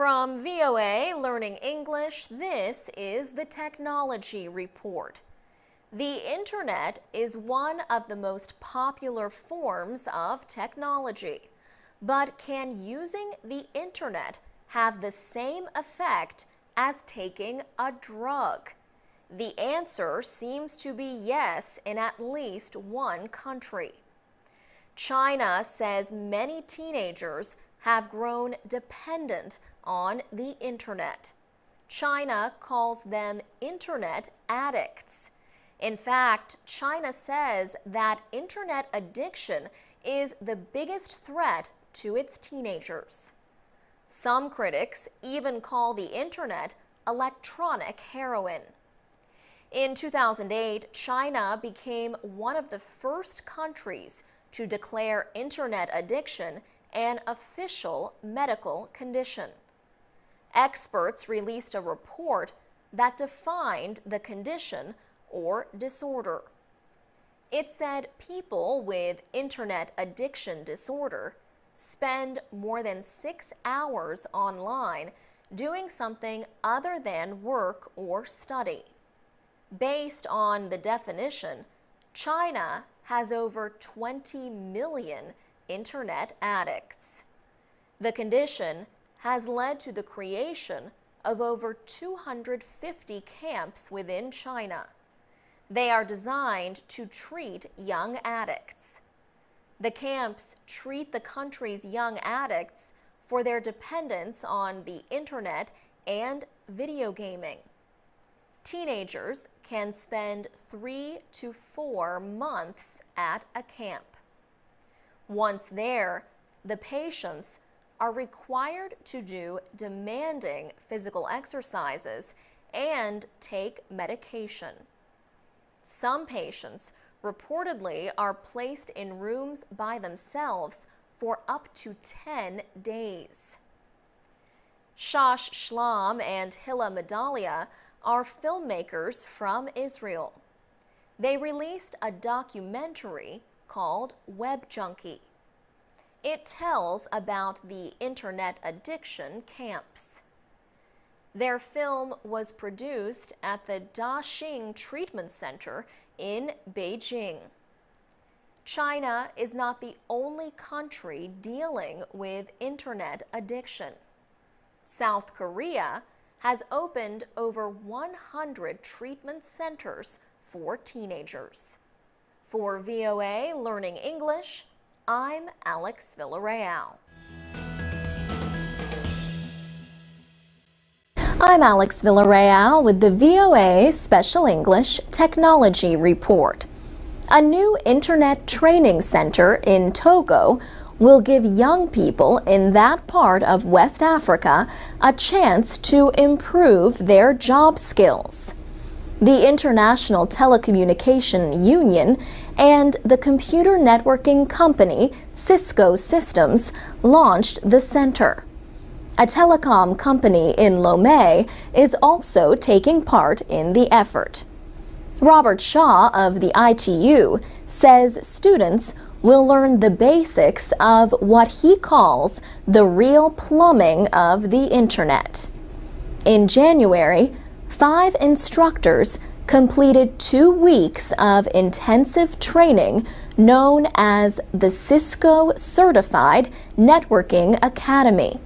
From VOA Learning English, this is the Technology Report. The Internet is one of the most popular forms of technology. But can using the Internet have the same effect as taking a drug? The answer seems to be yes in at least one country. China says many teenagers have grown dependent on the Internet. China calls them Internet addicts. In fact, China says that Internet addiction is the biggest threat to its teenagers. Some critics even call the Internet electronic heroin. In 2008, China became one of the first countries to declare Internet addiction an official medical condition. Experts released a report that defined the condition or disorder. It said people with Internet addiction disorder spend more than 6 hours online doing something other than work or study. Based on the definition, China has over 20 million Internet addicts. The condition has led to the creation of over 250 camps within China. They are designed to treat young addicts. The camps treat the country's young addicts for their dependence on the Internet and video gaming. Teenagers can spend 3 to 4 months at a camp. Once there, the patients are required to do demanding physical exercises and take medication. Some patients reportedly are placed in rooms by themselves for up to 10 days. Shash Shlam and Hilla Medalia are filmmakers from Israel. They released a documentary called Web Junkie. It tells about the Internet addiction camps. Their film was produced at the Daxing Treatment Center in Beijing. China is not the only country dealing with Internet addiction. South Korea has opened over 100 treatment centers for teenagers. For VOA Learning English, I'm Alex Villarreal. I'm Alex Villarreal with the VOA Special English Technology Report. A new Internet training center in Togo will give young people in that part of West Africa a chance to improve their job skills. The International Telecommunication Union and the computer networking company Cisco Systems launched the center. A telecom company in Lomé is also taking part in the effort. Robert Shaw of the ITU says students will learn the basics of what he calls the real plumbing of the Internet. In January, 5 instructors completed 2 weeks of intensive training known as the Cisco Certified Networking Academy.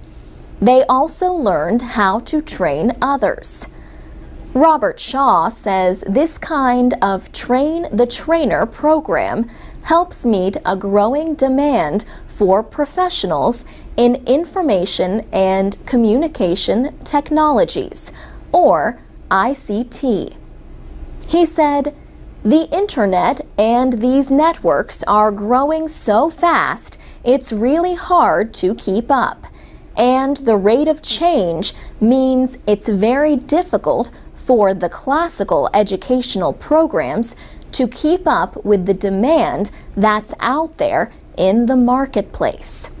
They also learned how to train others. Robert Shaw says this kind of train-the-trainer program helps meet a growing demand for professionals in information and communication technologies, or ICT. He said, "The Internet and these networks are growing so fast, it's really hard to keep up. And the rate of change means it's very difficult for the classical educational programs to keep up with the demand that's out there in the marketplace."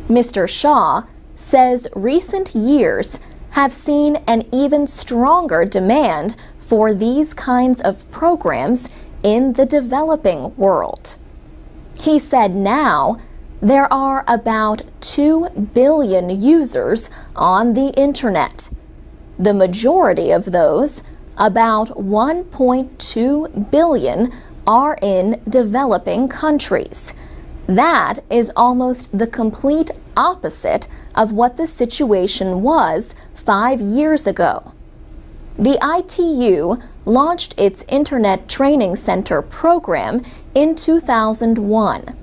Mr. Shaw says recent years have seen an even stronger demand for these kinds of programs in the developing world. He said now There are about 2 billion users on the internet. The majority of those, about 1.2 billion, are in developing countries. That is almost the complete opposite of what the situation was 5 years ago. The ITU launched its Internet Training Center program in 2001.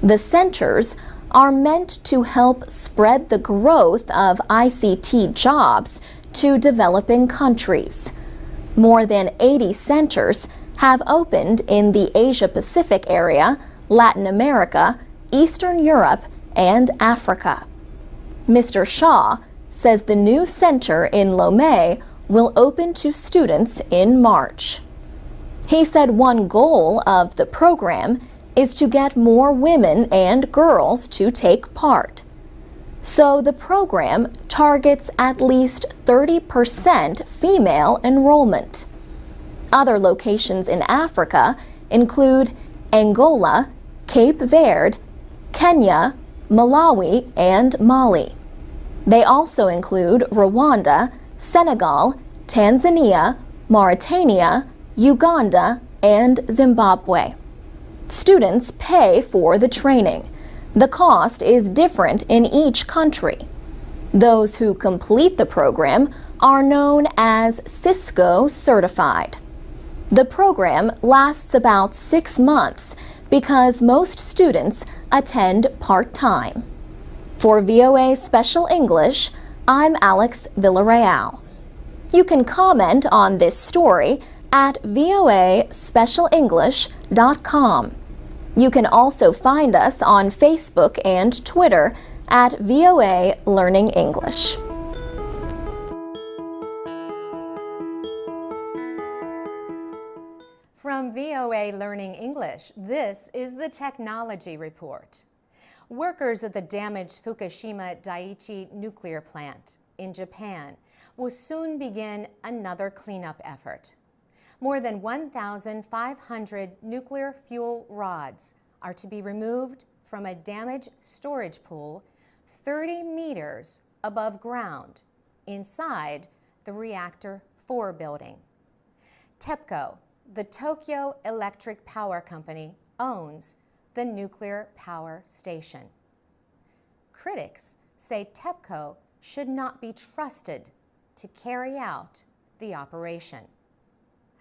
The centers are meant to help spread the growth of ICT jobs to developing countries. More than 80 centers have opened in the Asia-Pacific area, Latin America, Eastern Europe, and Africa. Mr. Shaw says the new center in Lomé will open to students in March. He said one goal of the program is to get more women and girls to take part. So the program targets at least 30% female enrollment. Other locations in Africa include Angola, Cape Verde, Kenya, Malawi, and Mali. They also include Rwanda, Senegal, Tanzania, Mauritania, Uganda, and Zimbabwe. Students pay for the training. The cost is different in each country. Those who complete the program are known as Cisco certified. The program lasts about 6 months because most students attend part-time. For VOA Special English, I'm Alex Villarreal. You can comment on this story at voaspecialenglish.com. You can also find us on Facebook and Twitter at VOA Learning English. From VOA Learning English, this is the Technology Report. Workers at the damaged Fukushima Daiichi nuclear plant in Japan will soon begin another cleanup effort. More than 1,500 nuclear fuel rods are to be removed from a damaged storage pool 30 meters above ground inside the Reactor 4 building. TEPCO, the Tokyo Electric Power Company, owns the nuclear power station. Critics say TEPCO should not be trusted to carry out the operation.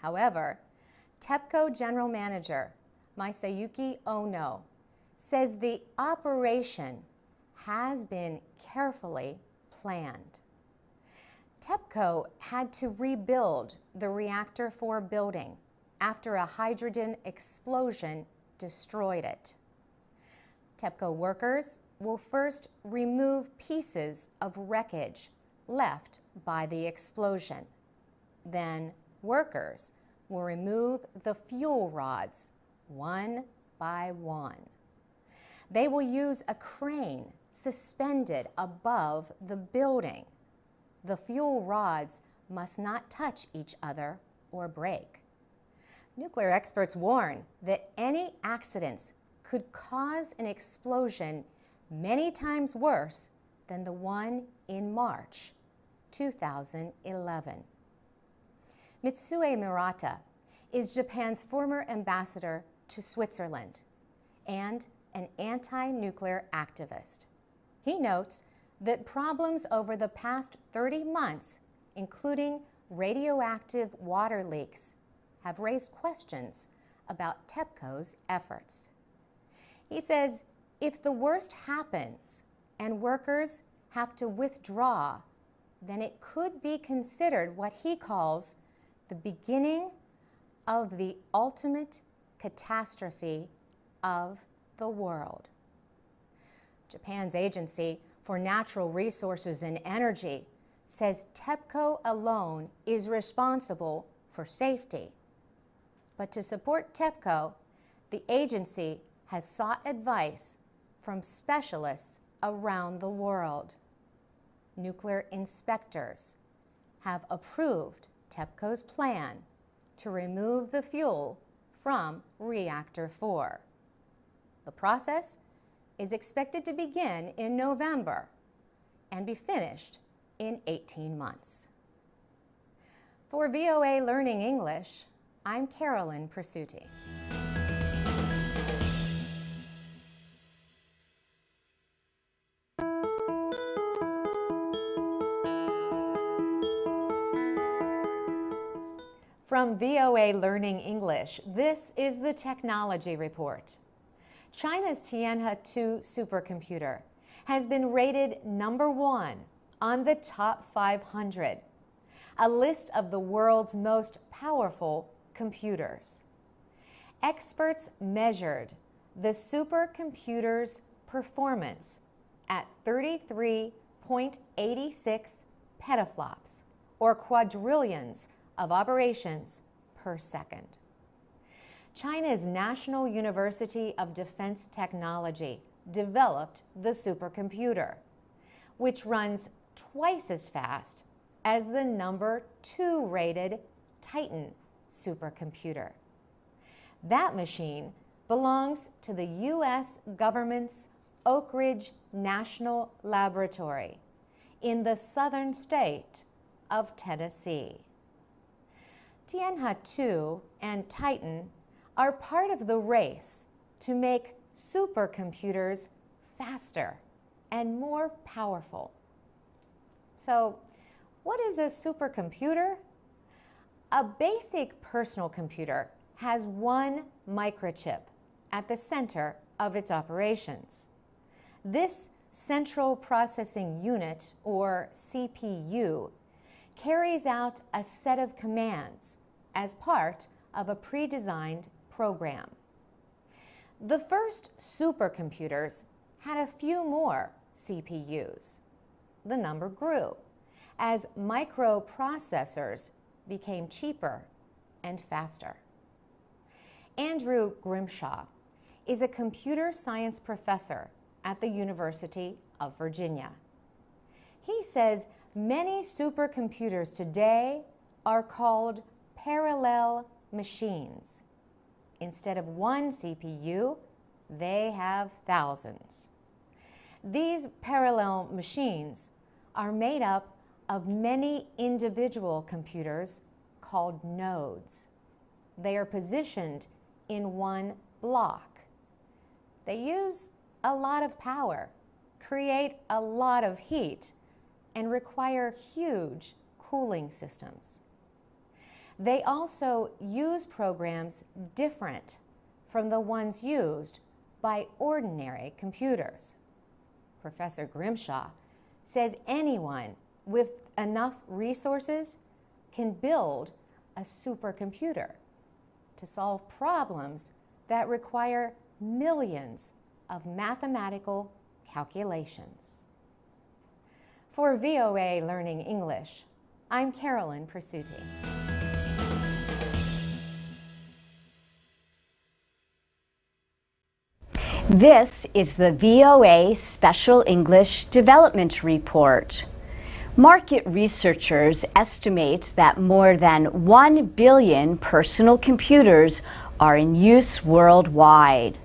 However, TEPCO General Manager Masayuki Ono says the operation has been carefully planned. TEPCO had to rebuild the Reactor 4 building after a hydrogen explosion destroyed it. TEPCO workers will first remove pieces of wreckage left by the explosion. Then workers will remove the fuel rods one by one. They will use a crane suspended above the building. The fuel rods must not touch each other or break. Nuclear experts warn that any accidents could cause an explosion many times worse than the one in March 2011. Mitsue Murata is Japan's former ambassador to Switzerland and an anti-nuclear activist. He notes that problems over the past 30 months, including radioactive water leaks, have raised questions about TEPCO's efforts. He says if the worst happens and workers have to withdraw, then it could be considered what he calls the beginning of the ultimate catastrophe of the world. Japan's Agency for Natural Resources and Energy says TEPCO alone is responsible for safety. But to support TEPCO, the agency has sought advice from specialists around the world. Nuclear inspectors have approved TEPCO's plan to remove the fuel from Reactor 4. The process is expected to begin in November and be finished in 18 months. For VOA Learning English, I'm Carolyn Presutti. From VOA Learning English, this is the Technology Report. China's Tianhe-2 supercomputer has been rated #1 on the top 500, a list of the world's most powerful computers. Experts measured the supercomputer's performance at 33.86 petaflops, or quadrillions of operations per second. China's National University of Defense Technology developed the supercomputer, which runs twice as fast as the #2 rated Titan supercomputer. That machine belongs to the U.S. government's Oak Ridge National Laboratory in the southern state of Tennessee. Tianhe-2 and Titan are part of the race to make supercomputers faster and more powerful. So, what is a supercomputer? A basic personal computer has one microchip at the center of its operations. This central processing unit, or CPU, carries out a set of commands as part of a pre-designed program. The first supercomputers had a few more CPUs. The number grew as microprocessors became cheaper and faster. Andrew Grimshaw is a computer science professor at the University of Virginia. He says many supercomputers today are called parallel machines. Instead of one CPU, they have thousands. These parallel machines are made up of many individual computers called nodes. They are positioned in one block. They use a lot of power, create a lot of heat, and require huge cooling systems. They also use programs different from the ones used by ordinary computers. Professor Grimshaw says anyone with enough resources can build a supercomputer to solve problems that require millions of mathematical calculations. For VOA Learning English, I'm Carolyn Presutti. This is the VOA Special English Development Report. Market researchers estimate that more than 1 billion personal computers are in use worldwide.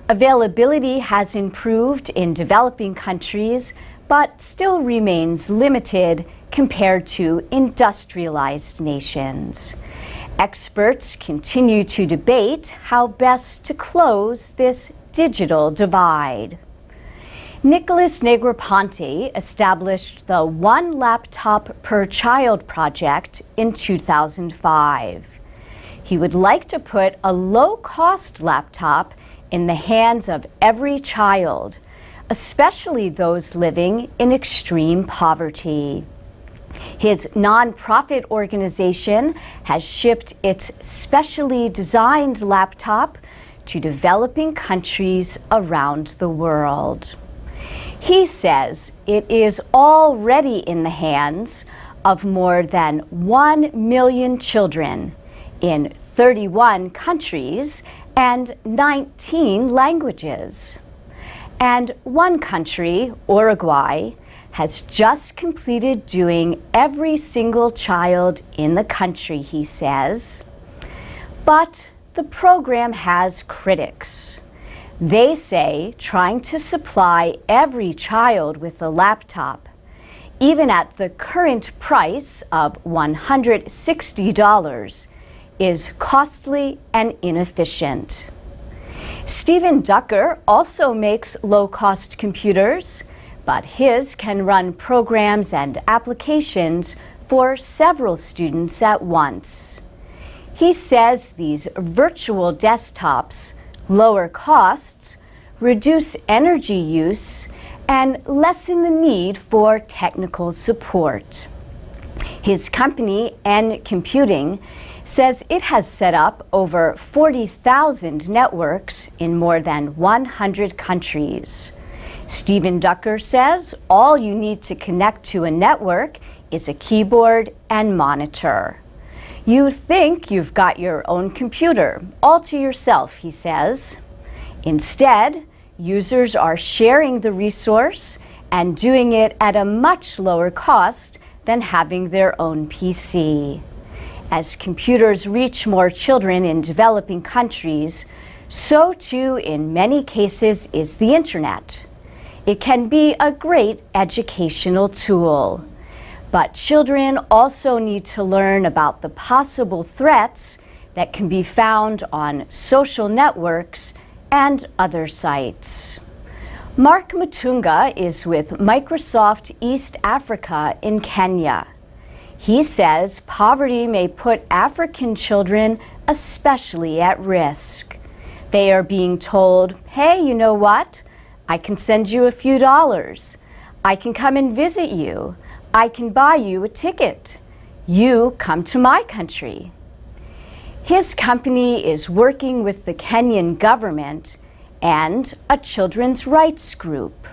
Availability has improved in developing countries, but still remains limited compared to industrialized nations. Experts continue to debate how best to close this digital divide. Nicholas Negroponte established the One Laptop Per Child project in 2005. He would like to put a low-cost laptop in the hands of every child, especially those living in extreme poverty. His nonprofit organization has shipped its specially designed laptop to developing countries around the world. He says it is already in the hands of more than 1 million children in 31 countries and 19 languages. And one country, Uruguay, has just completed doing every single child in the country, he says. But the program has critics. They say trying to supply every child with a laptop, even at the current price of $160, is costly and inefficient. Stephen Ducker also makes low-cost computers, but his can run programs and applications for several students at once. He says these virtual desktops lower costs, reduce energy use, and lessen the need for technical support. His company, N Computing, says it has set up over 40,000 networks in more than 100 countries. Stephen Ducker says all you need to connect to a network is a keyboard and monitor. You think you've got your own computer all to yourself, he says. Instead, users are sharing the resource and doing it at a much lower cost than having their own PC. As computers reach more children in developing countries, so too in many cases is the internet. It can be a great educational tool. But children also need to learn about the possible threats that can be found on social networks and other sites. Mark Mutunga is with Microsoft East Africa in Kenya. He says poverty may put African children especially at risk. They are being told, hey, you know what? I can send you a few dollars. I can come and visit you. I can buy you a ticket. You come to my country. His company is working with the Kenyan government and a children's rights group.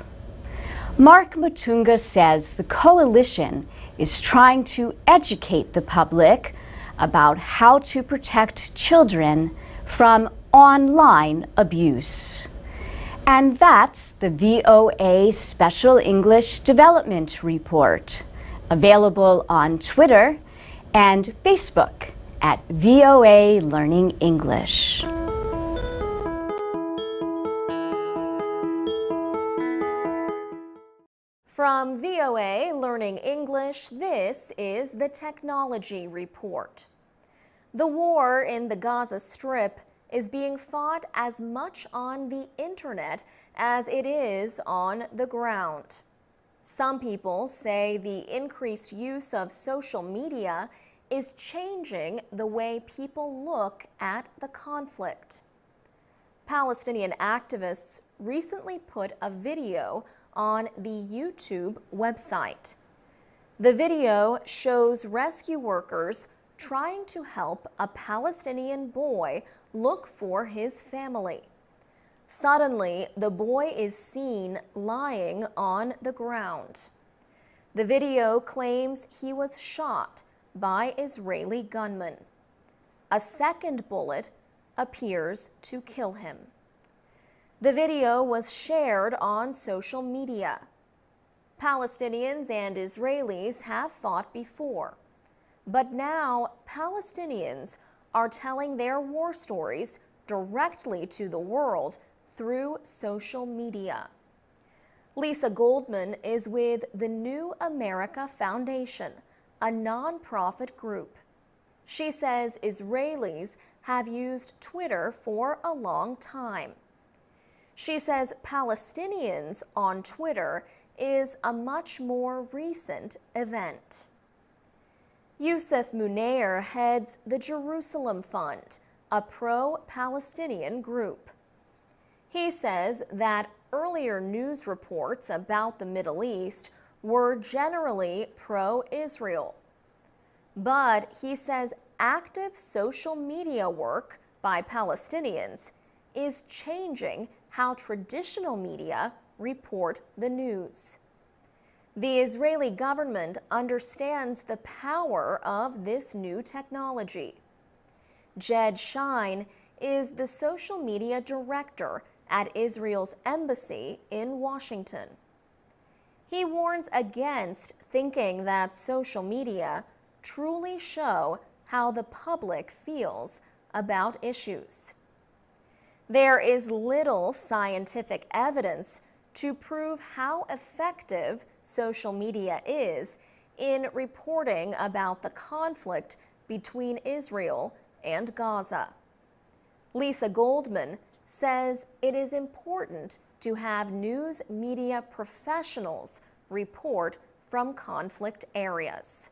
Mark Mutunga says the coalition is trying to educate the public about how to protect children from online abuse. And that's the VOA Special English Development Report, available on Twitter and Facebook at VOA Learning English. From VOA Learning English, this is the Technology Report. The war in the Gaza Strip is being fought as much on the internet as it is on the ground. Some people say the increased use of social media is changing the way people look at the conflict. Palestinian activists recently put a video on the YouTube website. The video shows rescue workers trying to help a Palestinian boy look for his family. Suddenly, the boy is seen lying on the ground. The video claims he was shot by Israeli gunmen. A second bullet appears to kill him. The video was shared on social media. Palestinians and Israelis have fought before, but now Palestinians are telling their war stories directly to the world through social media. Lisa Goldman is with the New America Foundation, a nonprofit group. She says Israelis have used Twitter for a long time. She says Palestinians on Twitter is a much more recent event. Yusuf Munayer heads the Jerusalem Fund, a pro-Palestinian group. He says that earlier news reports about the Middle East were generally pro-Israel. But he says active social media work by Palestinians is changing how traditional media report the news. The Israeli government understands the power of this new technology. Jed Shine is the social media director at Israel's embassy in Washington. He warns against thinking that social media truly show how the public feels about issues. There is little scientific evidence to prove how effective social media is in reporting about the conflict between Israel and Gaza. Lisa Goldman says it is important to have news media professionals report from conflict areas.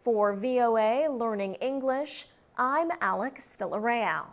For VOA Learning English, I'm Alex Villarreal.